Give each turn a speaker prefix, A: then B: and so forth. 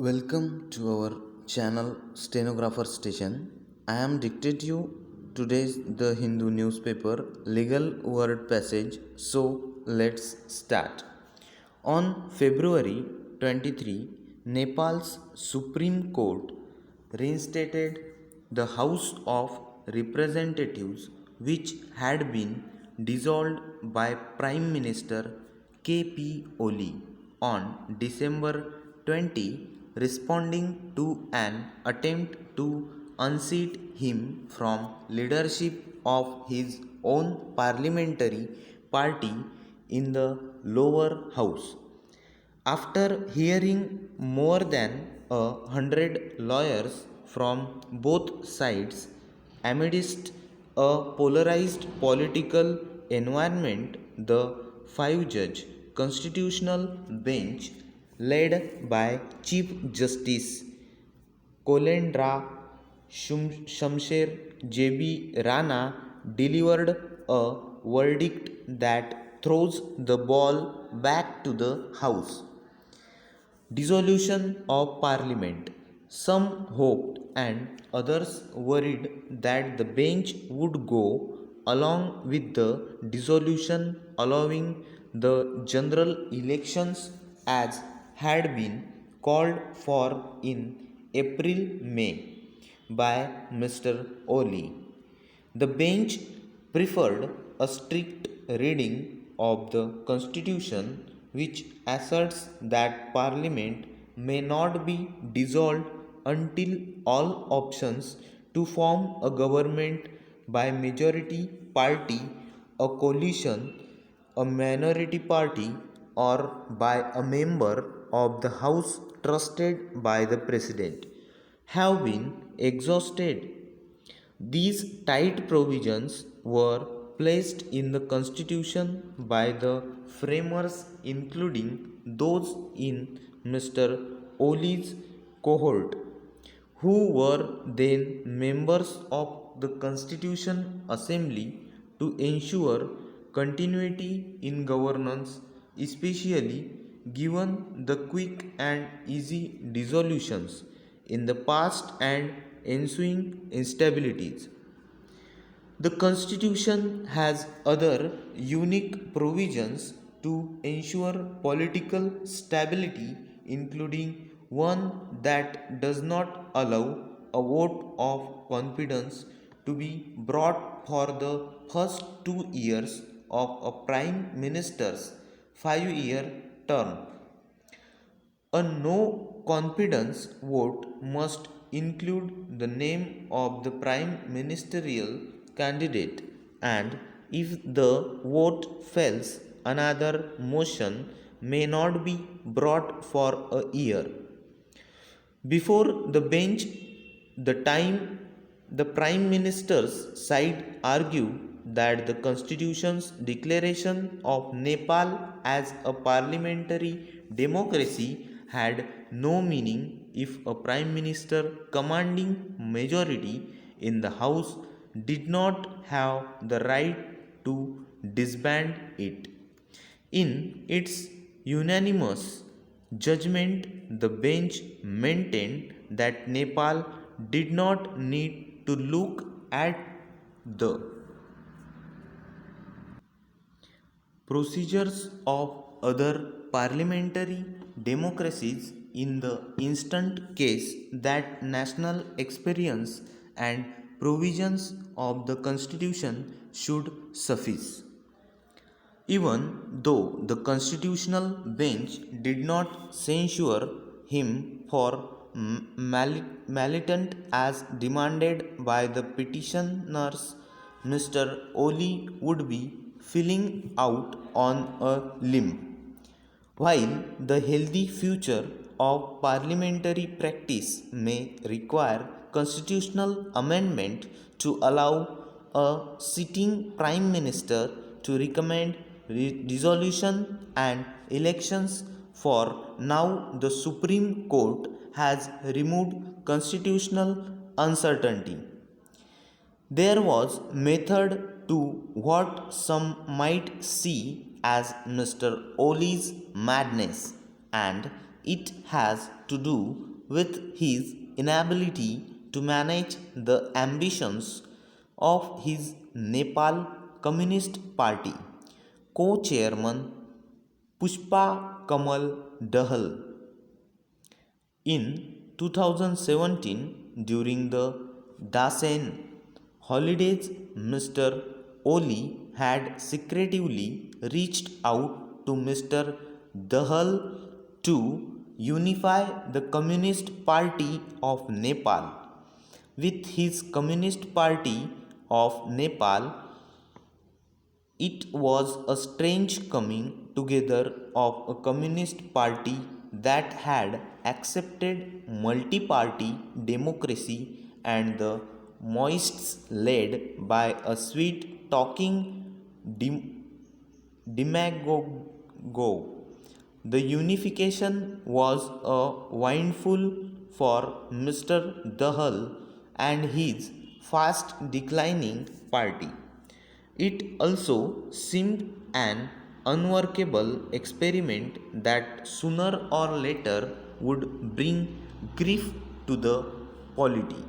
A: Welcome to our channel Stenographer Station. I am dictate you today's The Hindu newspaper legal word passage. So let's start. On February 23, Nepal's Supreme Court reinstated the House of Representatives, which had been dissolved by Prime Minister K.P. Oli on December 20, responding to an attempt to unseat him from leadership of his own parliamentary party in the lower house. After hearing more than 100 lawyers from both sides, amidst a polarized political environment, the five-judge constitutional bench, led by Chief Justice Kolendra Shamsher J.B. Rana, delivered a verdict that throws the ball back to the House. Dissolution of Parliament. Some hoped and others worried that the bench would go along with the dissolution, allowing the general elections as had been called for in April May by Mr. Oli. The bench preferred a strict reading of the Constitution, which asserts that Parliament may not be dissolved until all options to form a government by majority party, a coalition, a minority party, or by a member of the House trusted by the President have been exhausted. These tight provisions were placed in the Constitution by the framers, including those in Mr. Oli's cohort, who were then members of the Constitution Assembly, to ensure continuity in governance, especially given the quick and easy dissolutions in the past and ensuing instabilities. The Constitution has other unique provisions to ensure political stability, including one that does not allow a vote of confidence to be brought for the first 2 years of a Prime Minister's 5 year term. A no confidence vote must include the name of the prime ministerial candidate, and if the vote fails, another motion may not be brought for a year. Before the bench, the Prime Minister's side argued that the Constitution's declaration of Nepal as a parliamentary democracy had no meaning if a Prime Minister commanding majority in the House did not have the right to disband it. In its unanimous judgment, the bench maintained that Nepal did not need to look at the procedures of other parliamentary democracies in the instant case that national experience and provisions of the Constitution should suffice. Even though the constitutional bench did not censure him for militant as demanded by the petitioners, Mr. Oli would be filling out on a limb. While the healthy future of parliamentary practice may require constitutional amendment to allow a sitting prime minister to recommend dissolution and elections, for now the Supreme Court has removed constitutional uncertainty. There was method to what some might see as Mr. Oli's madness, and it has to do with his inability to manage the ambitions of his Nepal Communist Party. Co-chairman Pushpa Kamal Dahal. In 2017, during the Dasein holidays, Mr. Oli had secretively reached out to Mr. Dahal to unify the Communist Party of Nepal with his Communist Party of Nepal. It was a strange coming together of a communist party that had accepted multi party democracy and the Maoists led by a sweet talking dem- demagogue. The unification was a windfall for Mr. Dahal and his fast declining party. It also seemed an unworkable experiment that sooner or later would bring grief to the polity.